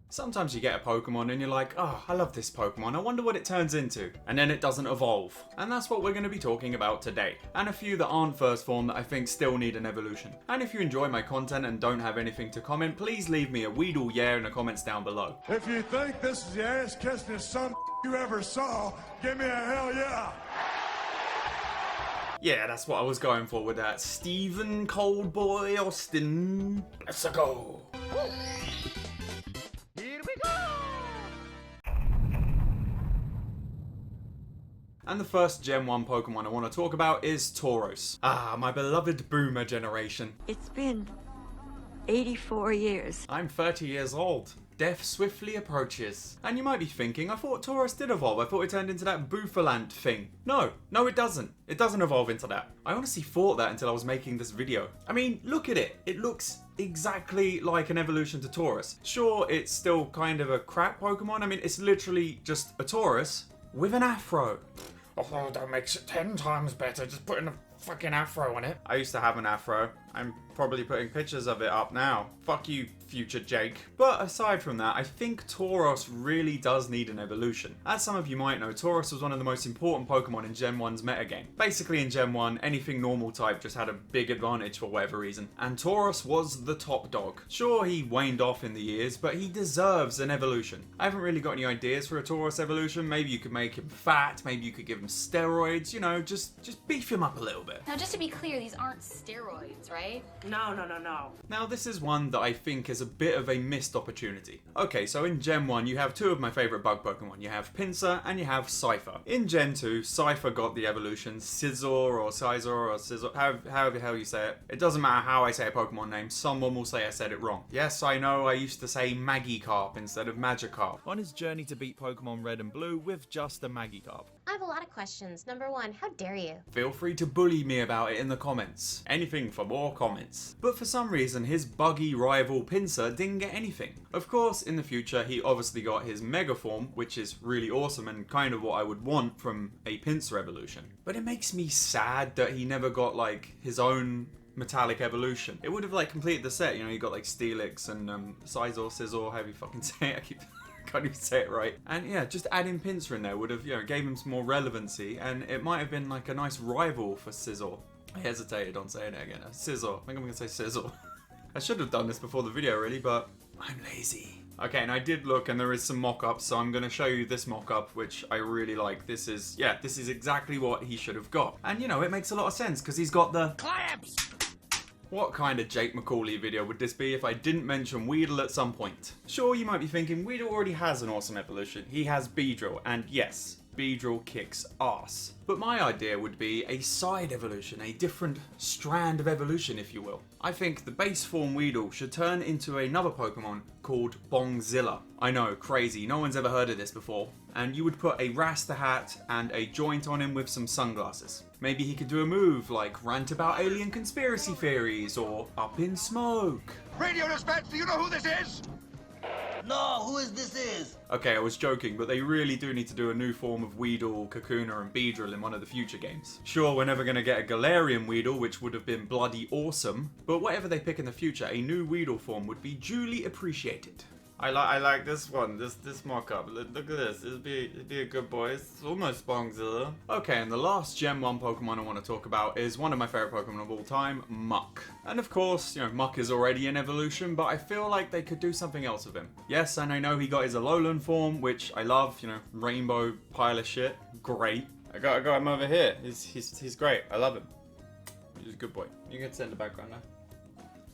Sometimes you get a Pokemon and you're like, oh, I love this Pokemon, I wonder what it turns into. And then it doesn't evolve. And that's what we're going to be talking about today. And a few that aren't first form that I think still need an evolution. And if you enjoy my content and don't have anything to comment, please leave me a Weedle yeah in the comments down below. If you think this is the ass-kissingest son you ever saw, give me a hell yeah! Yeah, that's what I was going for with that. Stephen Coldboy Austin. Let's go. Here we go! And the first Gen 1 Pokemon I want to talk about is Tauros. Ah, my beloved boomer generation. It's been 84 years. I'm 30 years old. Death swiftly approaches. And you might be thinking, I thought Tauros did evolve. I thought it turned into that Bouffalant thing. No, it doesn't. It doesn't evolve into that. I honestly thought that until I was making this video. I mean, look at it. It looks exactly like an evolution to Tauros. Sure, it's still kind of a crap Pokemon. I mean, it's literally just a Tauros with an afro. Oh, that makes it 10 times better. Just putting a fucking afro on it. I used to have an afro. I'm probably putting pictures of it up now. Fuck you, future Jake. But aside from that, I think Tauros really does need an evolution. As some of you might know, Tauros was one of the most important Pokemon in Gen 1's metagame. Basically in Gen 1, anything normal type just had a big advantage for whatever reason. And Tauros was the top dog. Sure, he waned off in the years, but he deserves an evolution. I haven't really got any ideas for a Tauros evolution. Maybe you could make him fat, maybe you could give him steroids, you know, just beef him up a little bit. Now, just to be clear, these aren't steroids, right? No. Now this is one that I think is a bit of a missed opportunity. Okay, so in Gen 1 you have two of my favourite bug Pokemon. You have Pinsir and you have Cypher. In Gen 2, Cypher got the evolution Scizor or Scizor, however the hell you say it. It doesn't matter how I say a Pokemon name, someone will say I said it wrong. Yes, I know I used to say Magikarp instead of Magikarp. On his journey to beat Pokemon Red and Blue with just a Magikarp. I have a lot of questions. Number one, how dare you? Feel free to bully me about it in the comments. Anything for more comments. But for some reason, his buggy rival Pinsir didn't get anything. Of course, in the future, he obviously got his Mega Form, which is really awesome and kind of what I would want from a Pinsir evolution. But it makes me sad that he never got, like, his own metallic evolution. It would have, like, completed the set. You know, you got, like, Steelix and Scizor, however you fucking say it. Can't even say it right. And yeah, just adding Pinsir in there would have, you know, gave him some more relevancy, and it might have been like a nice rival for Scizor. I hesitated on saying it again. Scizor. I think I'm gonna say Scizor. I should have done this before the video really, but I'm lazy. Okay, and I did look and there is some mock-ups, so I'm gonna show you this mock-up, which I really like. This is exactly what he should have got. And you know, it makes a lot of sense, because he's got the clamps! What kind of Jake McCauley video would this be if I didn't mention Weedle at some point? Sure, you might be thinking, Weedle already has an awesome evolution. He has Beedrill, and yes, Beedrill kicks ass. But my idea would be a side evolution, a different strand of evolution, if you will. I think the base form Weedle should turn into another Pokemon called Bongzilla. I know, crazy, no one's ever heard of this before. And you would put a Rasta hat and a joint on him with some sunglasses. Maybe he could do a move like rant about alien conspiracy theories or up in smoke. Radio dispatch, do you know who this is? No, who is this is? Okay, I was joking, but they really do need to do a new form of Weedle, Kakuna, and Beedrill in one of the future games. Sure, we're never going to get a Galarian Weedle, which would have been bloody awesome, but whatever they pick in the future, a new Weedle form would be duly appreciated. I like this one, this mock-up. Look at this, it'd be a good boy. It's almost Bongzilla. Okay, and the last Gen 1 Pokemon I want to talk about is one of my favourite Pokemon of all time, Muck. And of course, you know, Muck is already an evolution, but I feel like they could do something else with him. Yes, and I know he got his Alolan form, which I love, you know, rainbow pile of shit, great. I got him over here, he's great, I love him. He's a good boy. You can sit in the background now.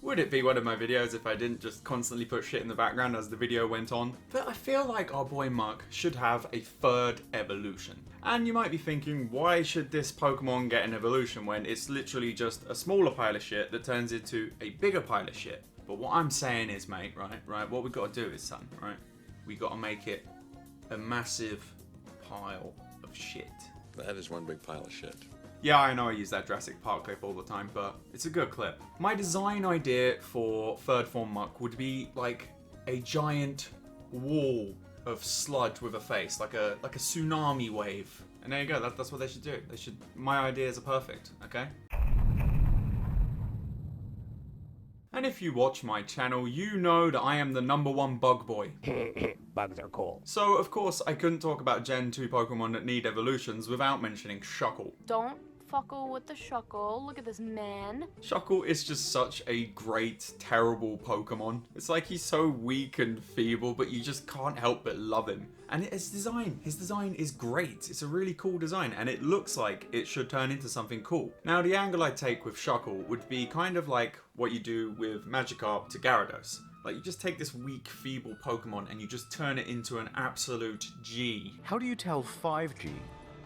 Would it be one of my videos if I didn't just constantly put shit in the background as the video went on? But I feel like our boy Muck should have a third evolution. And you might be thinking, why should this Pokemon get an evolution when it's literally just a smaller pile of shit that turns into a bigger pile of shit? But what I'm saying is, mate, right, what we got to do is, son, right? We got to make it a massive pile of shit. That is one big pile of shit. Yeah, I know I use that Jurassic Park clip all the time, but it's a good clip. My design idea for third form Muck would be like a giant wall of sludge with a face, like a tsunami wave. And there you go, that's what they should do. My ideas are perfect, okay? And if you watch my channel, you know that I am the #1 bug boy. Bugs are cool. So of course I couldn't talk about Gen 2 Pokemon that need evolutions without mentioning Shuckle. Don't fuckle with the Shuckle. Look at this man. Shuckle is just such a great, terrible Pokemon. It's like he's so weak and feeble, but you just can't help but love him. And his design is great. It's a really cool design, and it looks like it should turn into something cool. Now, the angle I'd take with Shuckle would be kind of like what you do with Magikarp to Gyarados. Like, you just take this weak, feeble Pokemon and you just turn it into an absolute G. How do you tell 5G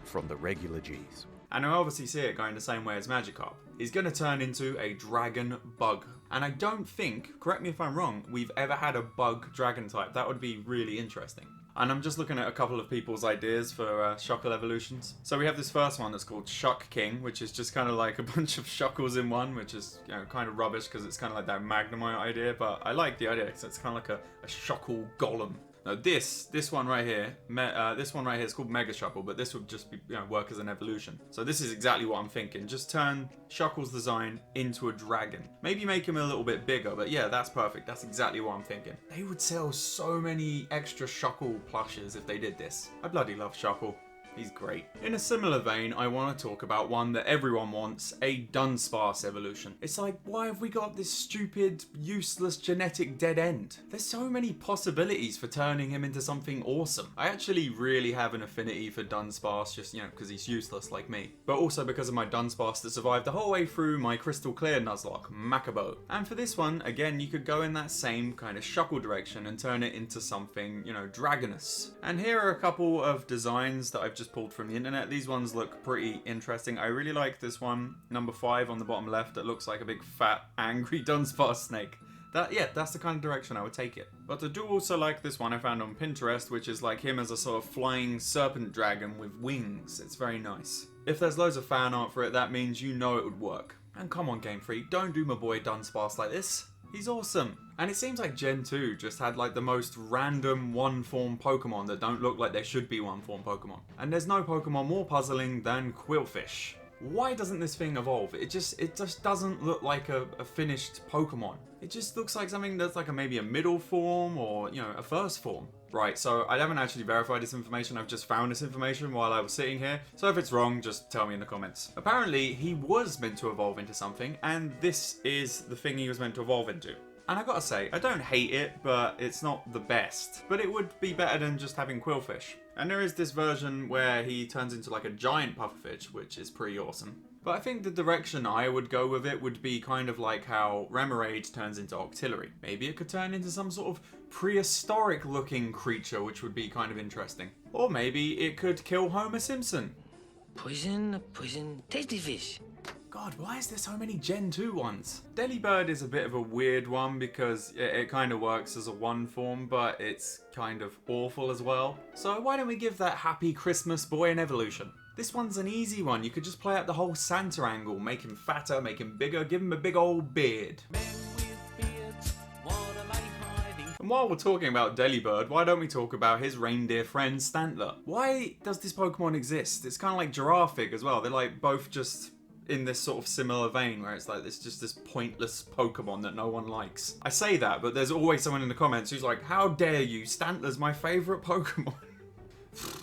from the regular Gs? And I obviously see it going the same way as Magikarp. He's going to turn into a dragon bug. And I don't think, correct me if I'm wrong, we've ever had a bug dragon type. That would be really interesting. And I'm just looking at a couple of people's ideas for Shuckle evolutions. So we have this first one that's called Shuck King, which is just kind of like a bunch of Shuckles in one, which is, you know, kind of rubbish because it's kind of like that Magnemite idea. But I like the idea because it's kind of like a Shuckle golem. Now this one right here, is called Mega Shuckle, but this would just be, you know, work as an evolution. So this is exactly what I'm thinking. Just turn Shuckle's design into a dragon. Maybe make him a little bit bigger, but yeah, that's perfect. That's exactly what I'm thinking. They would sell so many extra Shuckle plushes if they did this. I bloody love Shuckle. He's great. In a similar vein, I want to talk about one that everyone wants, a Dunsparce evolution. It's like, why have we got this stupid, useless genetic dead end? There's so many possibilities for turning him into something awesome. I actually really have an affinity for Dunsparce, just, you know, because he's useless like me. But also because of my Dunsparce that survived the whole way through my Crystal Clear Nuzlocke, Makabo. And for this one, again, you could go in that same kind of Shuckle direction and turn it into something, you know, dragonous. And here are a couple of designs that I've just pulled from the internet. These ones look pretty interesting. I really like this one, number 5 on the bottom left, that looks like a big fat angry Dunsparce snake. That's the kind of direction I would take it. But I do also like this one I found on Pinterest, which is like him as a sort of flying serpent dragon with wings. It's very nice. If there's loads of fan art for it, that means you know it would work. And come on, Game Freak, don't do my boy Dunsparce like this. He's awesome. And it seems like Gen 2 just had like the most random one-form Pokemon that don't look like they should be one-form Pokemon. And there's no Pokemon more puzzling than Quillfish. Why doesn't this thing evolve? It just doesn't look like a finished Pokemon. It just looks like something that's like maybe a middle form or, you know, a first form. Right, so I haven't actually verified this information, I've just found this information while I was sitting here, so if it's wrong, just tell me in the comments. Apparently, he was meant to evolve into something, and this is the thing he was meant to evolve into. And I gotta say, I don't hate it, but it's not the best. But it would be better than just having Quillfish. And there is this version where he turns into like a giant pufferfish, which is pretty awesome. But I think the direction I would go with it would be kind of like how Remoraid turns into Octillery. Maybe it could turn into some sort of prehistoric looking creature, which would be kind of interesting. Or maybe it could kill Homer Simpson. Poison, tasty fish. God, why is there so many Gen 2 ones? Delibird is a bit of a weird one because it kind of works as a one form, but it's kind of awful as well. So why don't we give that happy Christmas boy an evolution? This one's an easy one. You could just play out the whole Santa angle, make him fatter, make him bigger, give him a big old beard. And while we're talking about Delibird, why don't we talk about his reindeer friend Stantler? Why does this Pokemon exist? It's kind of like Giraffig as well. They're like both just in this sort of similar vein where it's like it's just this pointless Pokemon that no one likes. I say that, but there's always someone in the comments who's like, how dare you, Stantler's my favourite Pokemon.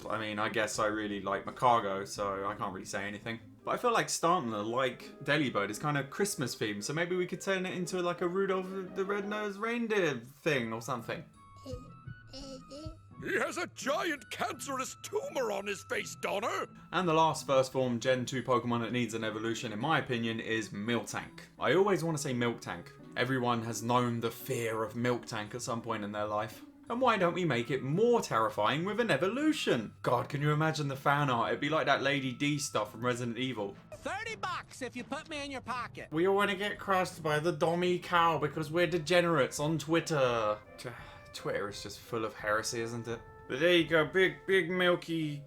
I mean, I guess I really like Macargo, so I can't really say anything. But I feel like Stantler, like Delibird, is kind of Christmas themed, so maybe we could turn it into like a Rudolph the Red-Nosed Reindeer thing or something. He has a giant cancerous tumor on his face, Donner! And the last first form Gen 2 Pokemon that needs an evolution, in my opinion, is Miltank. I always want to say Miltank. Everyone has known the fear of Miltank at some point in their life. And why don't we make it more terrifying with an evolution? God, can you imagine the fan art? It'd be like that Lady D stuff from Resident Evil. $30 if you put me in your pocket. We all want to get crushed by the Dommy cow because we're degenerates on Twitter. Twitter is just full of heresy, isn't it? But there you go, big milky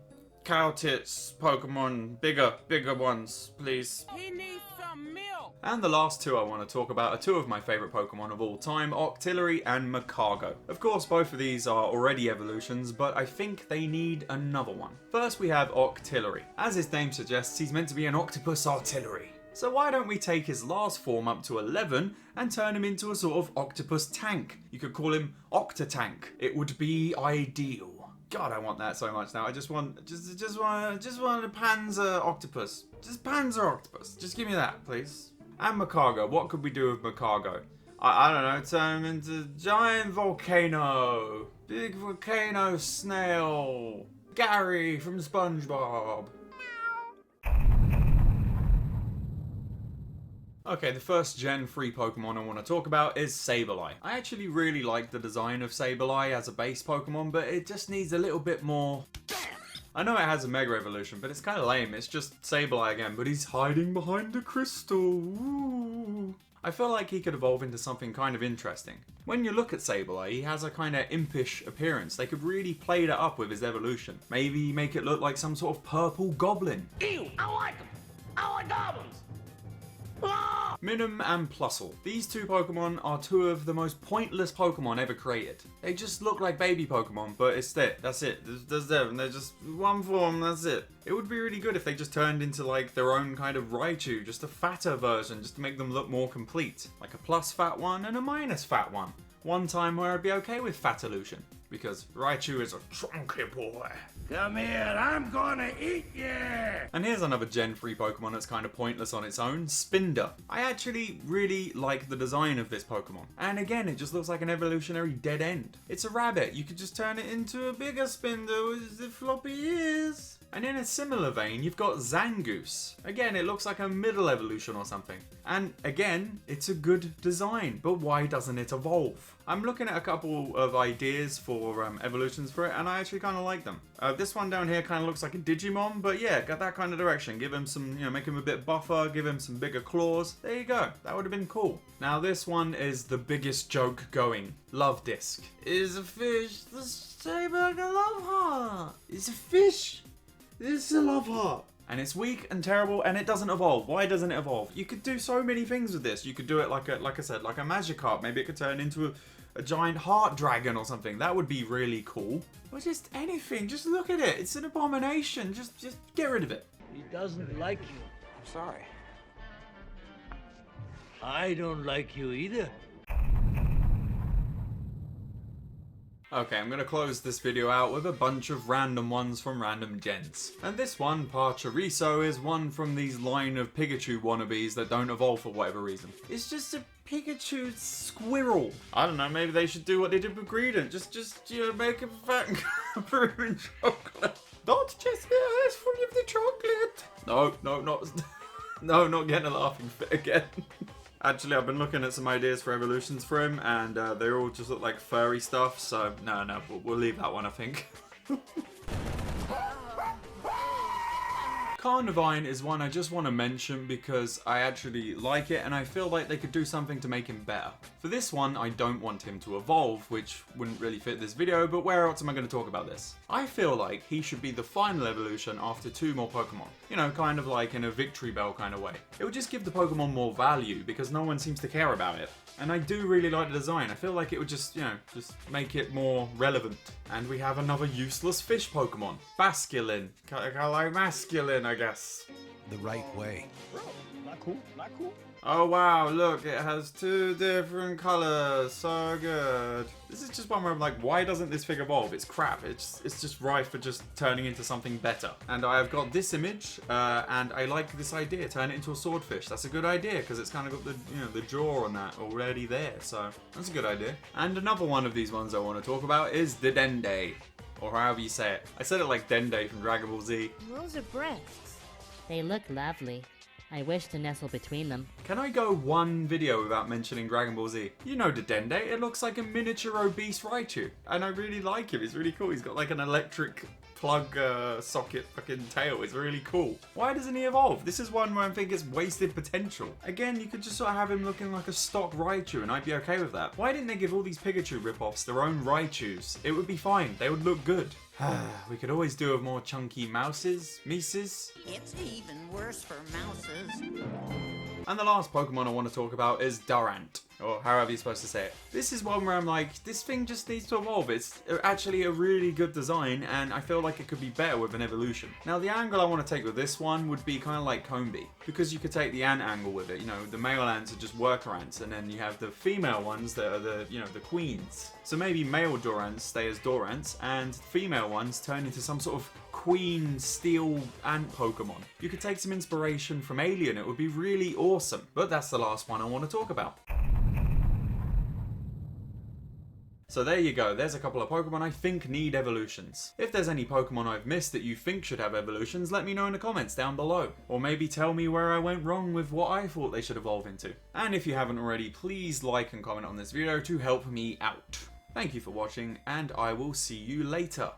cow tits Pokemon. Bigger ones, please. He needs some milk. And the last two I want to talk about are two of my favourite Pokemon of all time, Octillery and Macargo. Of course, both of these are already evolutions, but I think they need another one. First we have Octillery. As his name suggests, he's meant to be an octopus artillery. So why don't we take his last form up to 11 and turn him into a sort of octopus tank? You could call him Octatank. It would be ideal. God, I want that so much now. I just want a Panzer Octopus. Just Panzer Octopus. Just give me that, please. And Macargo. What could we do with Macargo? I don't know. Turn him into giant volcano. Big volcano snail. Gary from SpongeBob. Okay, the first Gen 3 Pokemon I want to talk about is Sableye. I actually really like the design of Sableye as a base Pokemon, but it just needs a little bit more... I know it has a Mega Evolution, but it's kind of lame. It's just Sableye again, but he's hiding behind a crystal. Ooh. I feel like he could evolve into something kind of interesting. When you look at Sableye, he has a kind of impish appearance. They could really play that up with his evolution. Maybe make it look like some sort of purple goblin. Ew, I like them. I like goblins. Minun and Plusle. These two Pokemon are two of the most pointless Pokemon ever created. They just look like baby Pokemon, but it's it. That's it. There's them. They're just one form, that's it. It would be really good if they just turned into like their own kind of Raichu, just a fatter version, just to make them look more complete. Like a plus fat one and a minus fat one. One time where I'd be okay with Fat Illusion, because Raichu is a chunky boy. Come here, I'm gonna eat you! And here's another Gen 3 Pokemon that's kind of pointless on its own, Spinder. I actually really like the design of this Pokemon. And again, it just looks like an evolutionary dead end. It's a rabbit, you could just turn it into a bigger Spinder with the floppy ears. And in a similar vein, you've got Zangoose. Again, it looks like a middle evolution or something. And again, it's a good design, but why doesn't it evolve? I'm looking at a couple of ideas for evolutions for it, and I actually kind of like them. This one down here kind of looks like a Digimon, but yeah, got that kind of direction. Give him some, make him a bit buffer, give him some bigger claws. There you go. That would have been cool. Now this one is the biggest joke going. Love Disc. Is a fish the shape like a love heart? It's a fish. It's a love heart. And it's weak and terrible and it doesn't evolve. Why doesn't it evolve? You could do so many things with this. You could do it like I said, like a Magikarp. Maybe it could turn into a giant heart dragon or something. That would be really cool. Or just anything. Just look at it. It's an abomination. Just get rid of it. He doesn't like you. I'm sorry. I don't like you either. Okay, I'm gonna close this video out with a bunch of random ones from random gens. And this one, Pachirisu, is one from these line of Pikachu wannabes that don't evolve for whatever reason. It's just a Pikachu squirrel. I don't know, maybe they should do what they did with Greedent. Just make him fat and cover him in chocolate. Not just it's full of the chocolate. No, no, not getting a laughing fit again. Actually, I've been looking at some ideas for evolutions for him, and they all just look like furry stuff, so no, we'll leave that one, I think. Carnivine is one I just want to mention because I actually like it and I feel like they could do something to make him better. For this one, I don't want him to evolve, which wouldn't really fit this video, but where else am I going to talk about this? I feel like he should be the final evolution after 2 more Pokemon. You know, kind of like in a Victory Bell kind of way. It would just give the Pokemon more value because no one seems to care about it. And I do really like the design. I feel like it would just, just make it more relevant. And we have another useless fish Pokemon. Basculin. Kind of like masculine, I guess. The right way. Not cool, not cool. Oh wow, look, it has 2 different colors. So good. This is just one where I'm like, why doesn't this fig evolve? It's crap. It's just rife for just turning into something better. And I have got this image, and I like this idea. Turn it into a swordfish. That's a good idea because it's kind of got the, the jaw on that already there. So that's a good idea. And another one of these ones I want to talk about is the Dende, or however you say it. I said it like Dende from Dragon Ball Z. Those are breasts. They look lovely. I wish to nestle between them. Can I go one video without mentioning Dragon Ball Z? You know the Dende, it looks like a miniature obese Raichu. And I really like him, he's really cool. He's got like an electric plug socket fucking tail, it's really cool. Why doesn't he evolve? This is one where I think it's wasted potential. Again, you could just sort of have him looking like a stock Raichu and I'd be okay with that. Why didn't they give all these Pikachu ripoffs their own Raichus? It would be fine, they would look good. We could always do with more chunky Mises. It's even worse for mouses. And the last Pokemon I want to talk about is Durant, or however you're supposed to say it. This is one where I'm like, this thing just needs to evolve. It's actually a really good design, and I feel like it could be better with an evolution. Now, the angle I want to take with this one would be kind of like Combee, because you could take the ant angle with it. You know, the male ants are just worker ants, and then you have the female ones that are the, you know, the queens. So maybe male Durants stay as Durants, and female ones turn into some sort of queen steel ant Pokemon. You could take some inspiration from Alien, it would be really awesome. But that's the last one I want to talk about. So there you go, there's a couple of Pokemon I think need evolutions. If there's any Pokemon I've missed that you think should have evolutions, let me know in the comments down below. Or maybe tell me where I went wrong with what I thought they should evolve into. And if you haven't already, please like and comment on this video to help me out. Thank you for watching, and I will see you later.